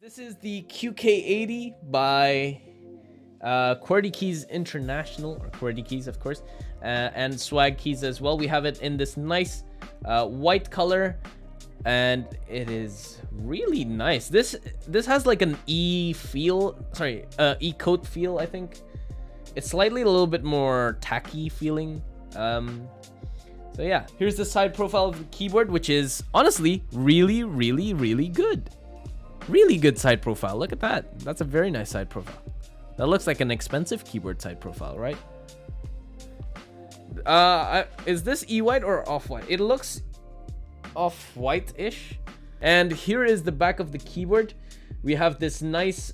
This is the QK80 by Qwertykeys International, or Qwertykeys, of course, and Swag Keys as well. We have it in this nice white color, and it is really nice. This has like an E coat feel. I think it's slightly a little bit more tacky feeling. So yeah, here's the side profile of the keyboard, which is honestly really good. Really good side profile. Look at that. That's a very nice side profile. That looks like an expensive keyboard side profile, right? Is this E-white or off-white? It looks off-white-ish. And here is the back of the keyboard. We have this nice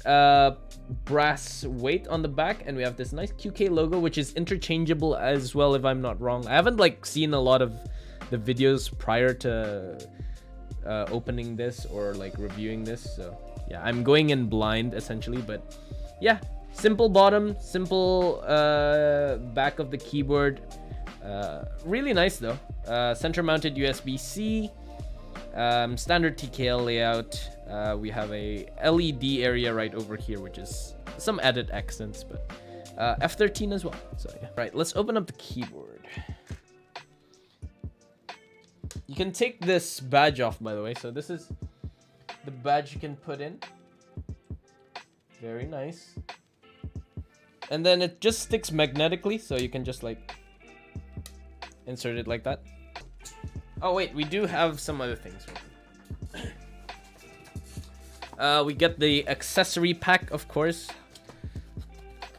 brass weight on the back, and we have this nice QK logo, which is interchangeable as well, if I'm not wrong. I haven't like seen a lot of the videos prior to opening this or like reviewing this, so yeah, I'm going in blind essentially. But yeah, simple bottom, simple back of the keyboard, really nice though. Center mounted USB-C, standard TKL layout. We have a LED area right over here, which is some added accents, but F13 as well. So yeah, right, let's open up the keyboard. You can take this badge off, by the way. So this is the badge you can put in. Very nice. And then it just sticks magnetically, so you can just like insert it like that. Oh wait, we do have some other things. We get the accessory pack, of course.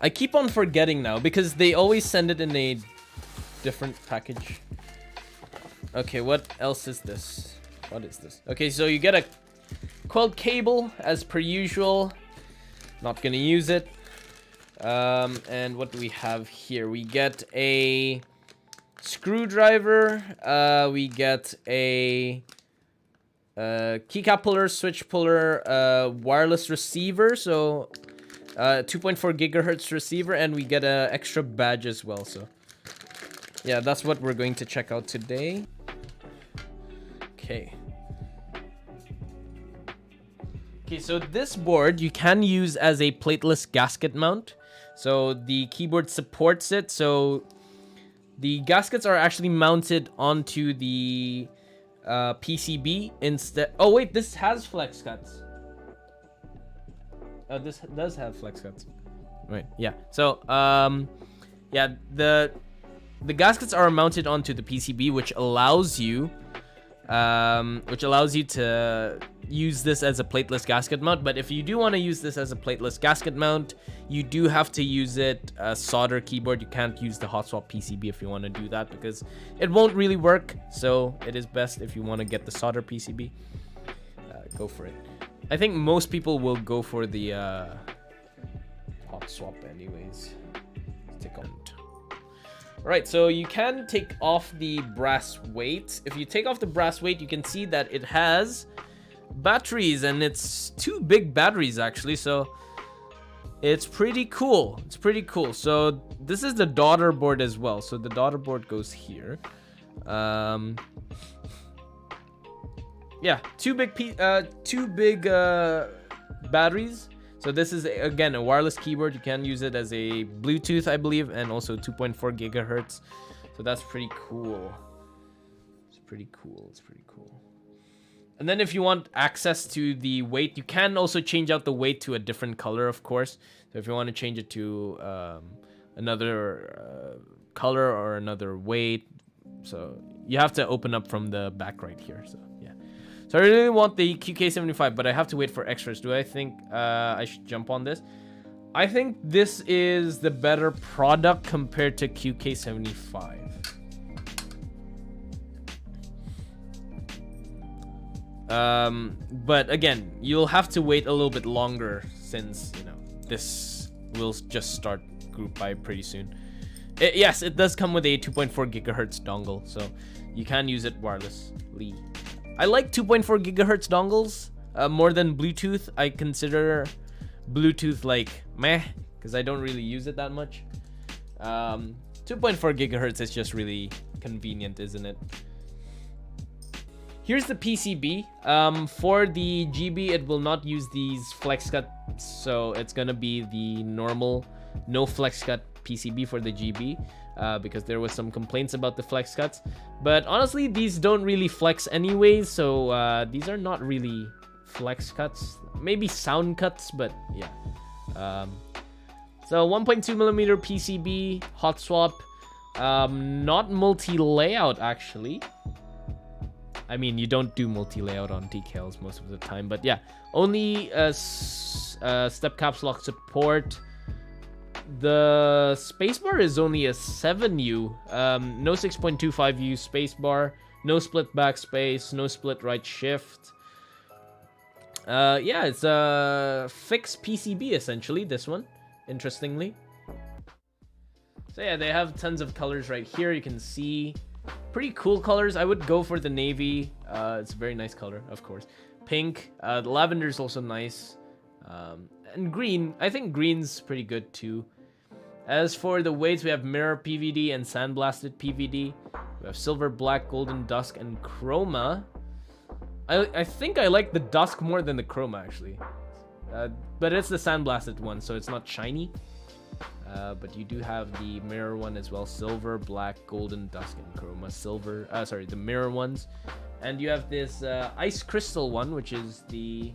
I keep on forgetting now because they always send it in a different package. Okay, what else is this? What is this? Okay, so you get a quad cable as per usual. Not gonna use it. And what do we have here? We get a screwdriver. We get a keycap puller, switch puller, wireless receiver. So 2.4 gigahertz receiver, and we get a extra badge as well. So yeah, that's what we're going to check out today. Okay, so this board you can use as a plateless gasket mount. So the keyboard supports it. So the gaskets are actually mounted onto the PCB instead. Oh wait, this has flex cuts. This does have flex cuts. Right, yeah. So yeah, the gaskets are mounted onto the PCB, which allows you to use this as a plateless gasket mount. But if you do want to use this as a plateless gasket mount, you do have to use it a solder keyboard. You can't use the hot swap PCB if you want to do that, because it won't really work. So it is best if you want to get the solder PCB, go for it. I think most people will go for the hot swap anyways. Let's take on. Alright, so you can take off the brass weight. If you take off the brass weight, you can see that it has batteries, and it's 2 big batteries actually, so it's pretty cool. It's pretty cool. So this is the daughter board as well. So the daughter board goes here. Yeah, 2 big batteries. So this is, again, a wireless keyboard. You can use it as a Bluetooth, I believe, and also 2.4 gigahertz. So that's pretty cool. It's pretty cool. It's pretty cool. And then if you want access to the weight, you can also change out the weight to a different color, of course. So if you want to change it to another color or another weight, so you have to open up from the back right here. So yeah. So I really want the QK75, but I have to wait for extras. Do I think I should jump on this? I think this is the better product compared to QK75. But again, you'll have to wait a little bit longer, since, you know, this will just start group buy pretty soon. Yes, it does come with a 2.4 gigahertz dongle, so you can use it wirelessly. I like 2.4 gigahertz dongles more than Bluetooth. I consider Bluetooth like meh, because I don't really use it that much. 2.4 gigahertz is just really convenient, isn't it? Here's the PCB. For the GB, it will not use these flex cut, so it's gonna be the normal, no flex cut PCB for the GB, because there was some complaints about the flex cuts. But honestly, these don't really flex anyways, so these are not really flex cuts. Maybe sound cuts, but yeah. So 1.2mm PCB, hot swap, not multi-layout actually. I mean, you don't do multi-layout on TKLs most of the time, but yeah, only step caps lock support. The spacebar is only a 7U, no 6.25U spacebar, no split backspace, no split right shift. Yeah, it's a fixed PCB essentially, this one, interestingly. So yeah, they have tons of colors right here. You can see pretty cool colors. I would go for the navy. It's a very nice color, of course. Pink, the lavender is also nice. And green, I think green's pretty good too. As for the weights, we have mirror PVD and sandblasted PVD. We have silver, black, golden, dusk, and chroma. I think I like the dusk more than the chroma actually. But it's the sandblasted one, so it's not shiny. But you do have the mirror one as well. Silver, black, golden, dusk, and chroma. Silver, sorry, the mirror ones. And you have this ice crystal one, which is the...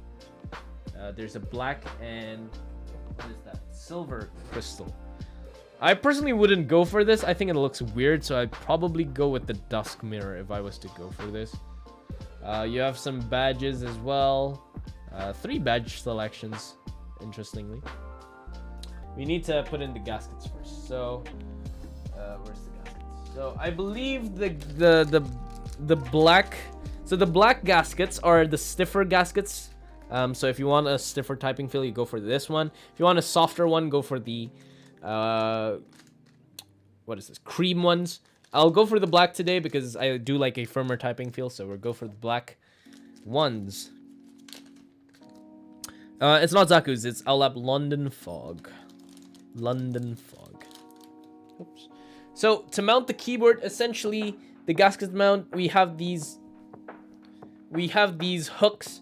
there's a black and... what is that? Silver crystal. I personally wouldn't go for this. I think it looks weird, so I'd probably go with the dusk mirror if I was to go for this. You have some badges as well. 3 badge selections, interestingly. We need to put in the gaskets first. So, where's the gaskets? So I believe the black. So the black gaskets are the stiffer gaskets. So if you want a stiffer typing feel, you go for this one. If you want a softer one, go for the what is this? Cream ones. I'll go for the black today because I do like a firmer typing feel. So we'll go for the black ones. It's not Zaku's. It's Alap London Fog. London Fog. Oops. So to mount the keyboard, essentially the gasket mount, we have these hooks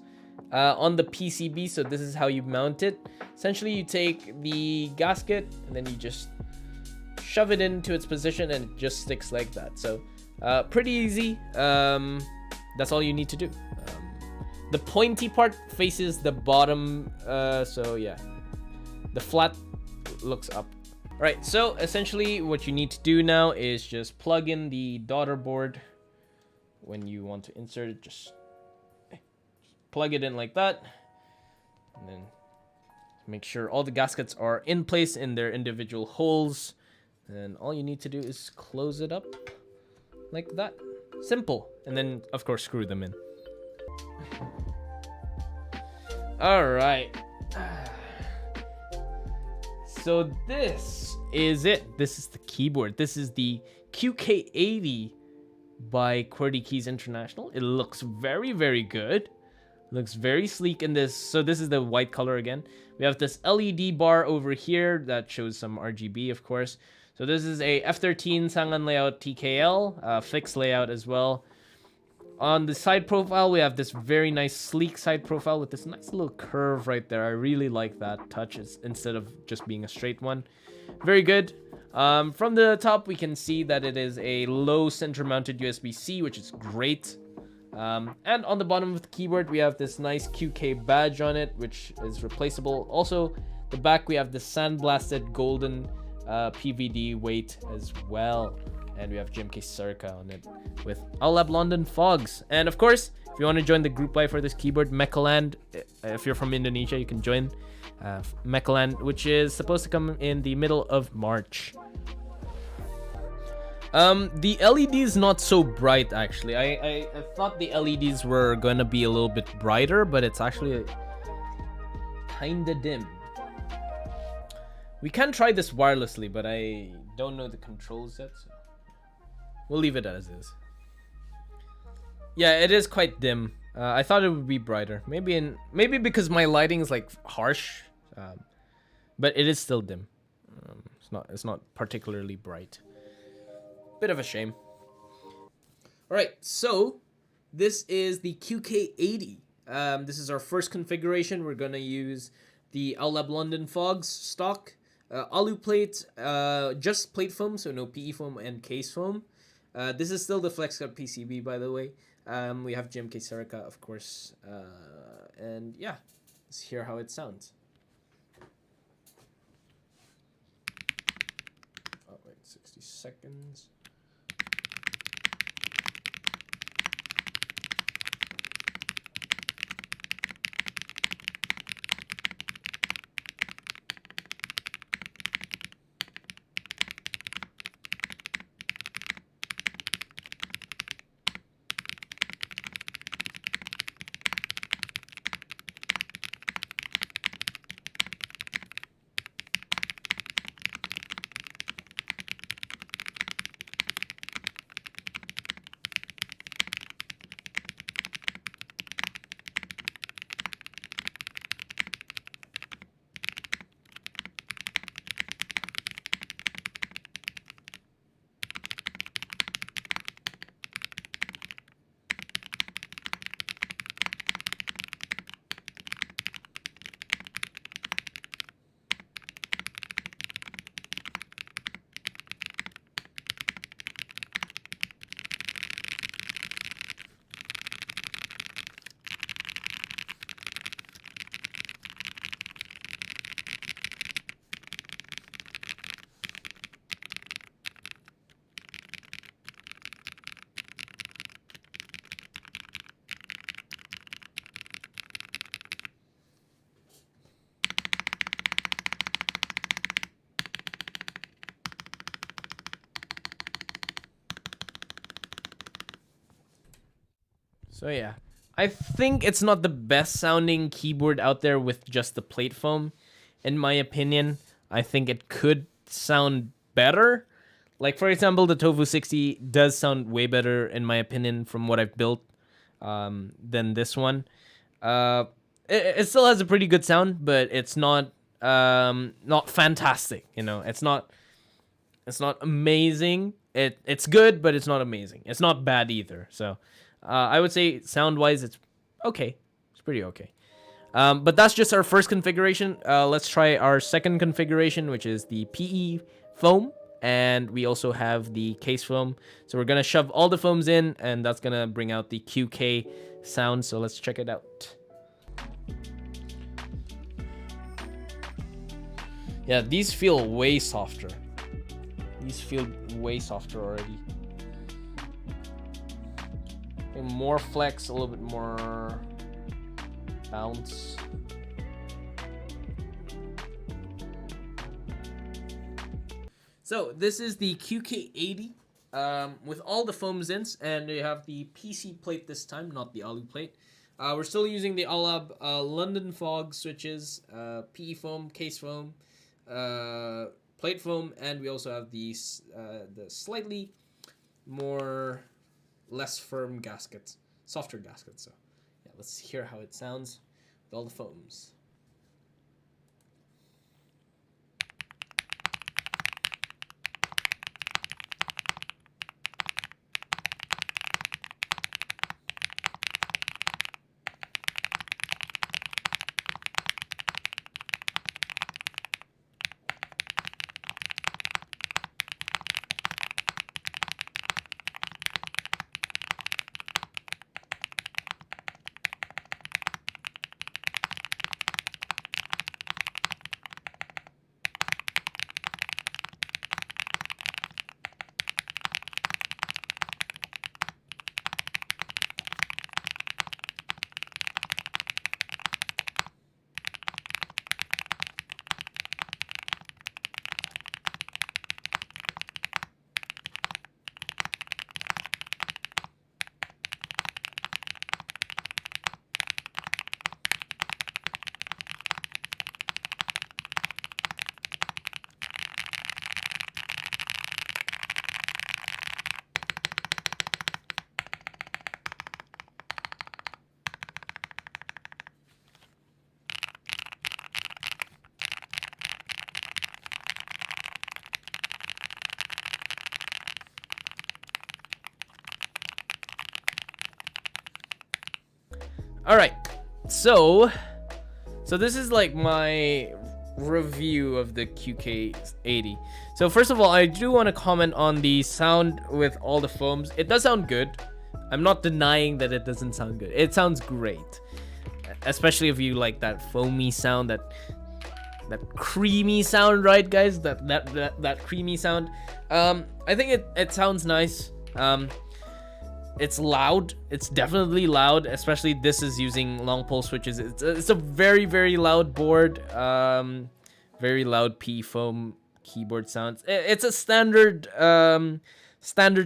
on the PCB. So this is how you mount it. Essentially, you take the gasket and then you just shove it into its position and it just sticks like that. So pretty easy. That's all you need to do. The pointy part faces the bottom. So yeah, the flat looks up. All right, so essentially what you need to do now is just plug in the daughter board. When you want to insert it, just plug it in like that, and then make sure all the gaskets are in place in their individual holes. And all you need to do is close it up like that. Simple. And then of course screw them in. All right. So this is it. This is the keyboard. This is the QK80 by Qwertykeys International. It looks very, very good. Looks very sleek in this. So this is the white color again. We have this LED bar over here that shows some RGB, of course. So this is a F13 Sangan layout TKL, fixed layout as well. On the side profile, we have this very nice sleek side profile with this nice little curve right there. I really like that touch instead of just being a straight one. Very good. From the top, we can see that it is a low center mounted USB-C, which is great. And on the bottom of the keyboard, we have this nice QK badge on it, which is replaceable. Also, the back, we have the sandblasted golden PVD weight as well. And we have GMK Circa on it with Alap London Fogs. And of course, if you want to join the group buy for this keyboard, Mechaland, if you're from Indonesia, you can join Mechaland, which is supposed to come in the middle of March. The LED is not so bright, actually. I thought the LEDs were going to be a little bit brighter, but it's actually kinda dim. We can try this wirelessly, but I don't know the controls yet, so we'll leave it as is. Yeah, it is quite dim. I thought it would be brighter. Maybe because my lighting is like harsh, but it is still dim. It's not particularly bright. Bit of a shame. All right, so This is the QK80. This is our first configuration. We're gonna use the Lab London Fogs stock, alu plate, just plate foam, so no PE foam and case foam. This is still the FlexCut PCB, by the way. We have GMK Serica, of course, and yeah, let's hear how it sounds. Oh wait, 60 seconds. So yeah, I think it's not the best sounding keyboard out there with just the plate foam. In my opinion, I think it could sound better. Like for example, the Tofu 60 does sound way better in my opinion from what I've built than this one. It still has a pretty good sound, but it's not fantastic. You know, it's not amazing. It's good, but it's not amazing. It's not bad either. So I would say sound wise, it's okay. It's pretty okay. But that's just our first configuration. Let's try our second configuration, which is the PE foam. And we also have the case foam. So we're going to shove all the foams in, and that's going to bring out the QK sound. So let's check it out. Yeah, these feel way softer. These feel way softer already. Okay, more flex, a little bit more bounce. So this is the QK80 with all the foams in, and we have the PC plate this time, not the alu plate. We're still using the Alab London Fog switches, PE foam, case foam, plate foam, and we also have these the slightly less firm gaskets, softer gaskets. So yeah, let's hear how it sounds with all the foams. All right, so this is like my review of the QK80. So first of all, I do want to comment on the sound with all the foams. It does sound good. I'm not denying that it doesn't sound good. It sounds great, especially if you like that foamy sound, that creamy sound, right, guys? That creamy sound. I think it sounds nice. It's loud. It's definitely loud, especially this is using long pole switches. It's a very, very loud board. Very loud P foam keyboard sounds. It's a standard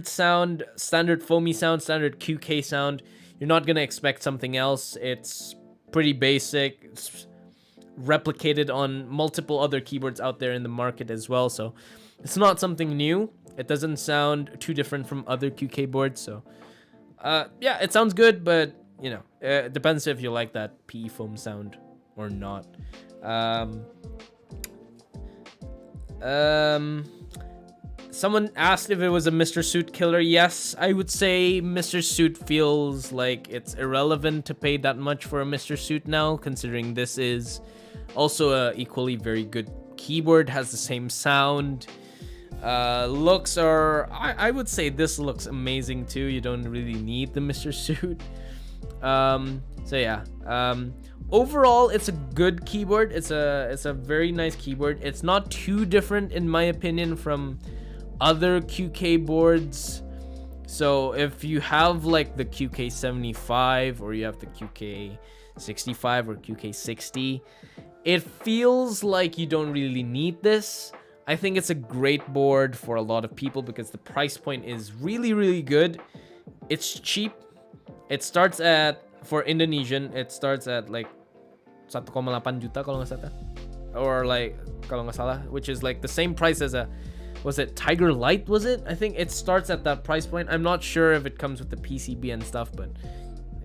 sound, standard foamy sound, standard QK sound. You're not gonna expect something else. It's pretty basic. It's replicated on multiple other keyboards out there in the market as well, so it's not something new. It doesn't sound too different from other QK boards, so yeah, it sounds good, but you know, it depends if you like that PE foam sound or not. Someone asked if it was a Mr. Suit killer. Yes, I would say Mr. Suit feels like it's irrelevant to pay that much for a Mr. Suit now, considering this is also a equally very good keyboard, has the same sound. Looks are, I would say this looks amazing too. You don't really need the Mr. Suit. So yeah, overall it's a good keyboard. It's a very nice keyboard. It's not too different in my opinion from other QK boards. So if you have like the QK75 or you have the QK65 or QK60, it feels like you don't really need this. I think it's a great board for a lot of people because the price point is really, really good. It's cheap. It starts at, for Indonesian, it starts at like 1,8 juta kalau nggak salah. Or like, kalau nggak salah, which is like the same price as a, was it Tiger Light, was it? I think it starts at that price point. I'm not sure if it comes with the PCB and stuff, but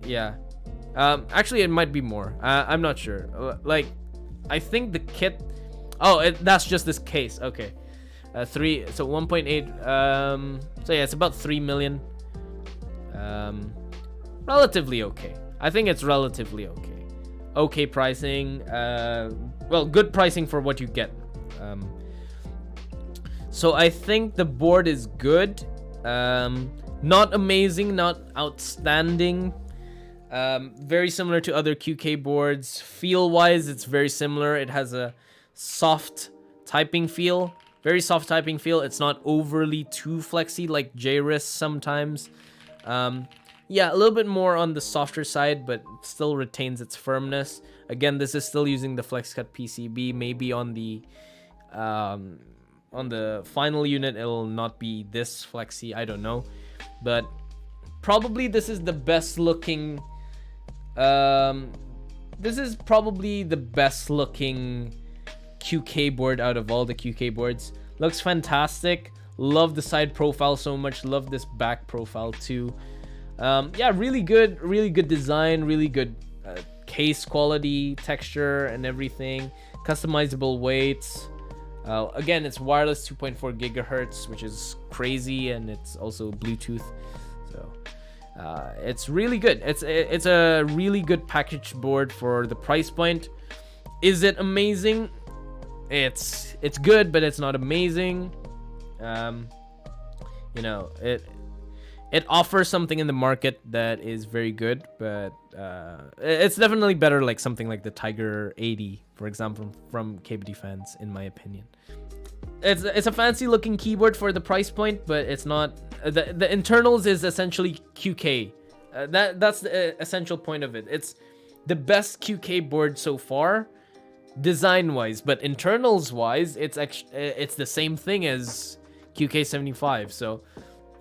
yeah. Actually, it might be more. I'm not sure. Like, I think the kit, oh, that's just this case. Okay, 1.8. So yeah, it's about 3 million. Relatively okay. I think it's relatively okay. Okay pricing. Well, good pricing for what you get. So I think the board is good. Not amazing, not outstanding. Very similar to other QK boards. Feel-wise, it's very similar. It has a soft typing feel. Very soft typing feel. It's not overly too flexy like JRIS sometimes. Yeah, a little bit more on the softer side, but still retains its firmness. Again, this is still using the FlexCut PCB. Maybe on the final unit, it'll not be this flexy. I don't know, but probably this is the best looking. This is probably the best looking QK board out of all the QK boards. Looks fantastic. Love the side profile so much. Love this back profile too. Yeah, really good design, really good case quality, texture and everything. Customizable weights. Again, it's wireless 2.4 gigahertz, which is crazy, and it's also Bluetooth. So it's really good. It's a really good package board for the price point. Is it amazing? It's good, but it's not amazing. You know, it offers something in the market that is very good, but it's definitely better like something like the Tiger 80, for example, from Cable Defense, in my opinion. It's a fancy looking keyboard for the price point, but it's not. The internals is essentially QK. That's the essential point of it. It's the best QK board so far, design wise, but internals wise, it's the same thing as QK75. So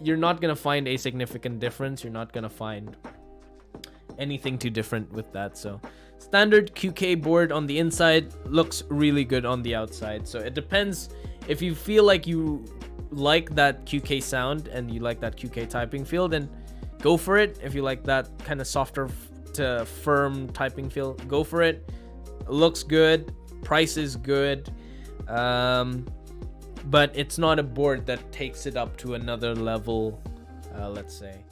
you're not gonna find a significant difference. You're not gonna find anything too different with that. So standard QK board on the inside, looks really good on the outside. So it depends. If you feel like you like that QK sound and you like that QK typing feel, then go for it. If you like that kind of softer to firm typing feel, go for it. Looks good, price is good, but it's not a board that takes it up to another level, let's say.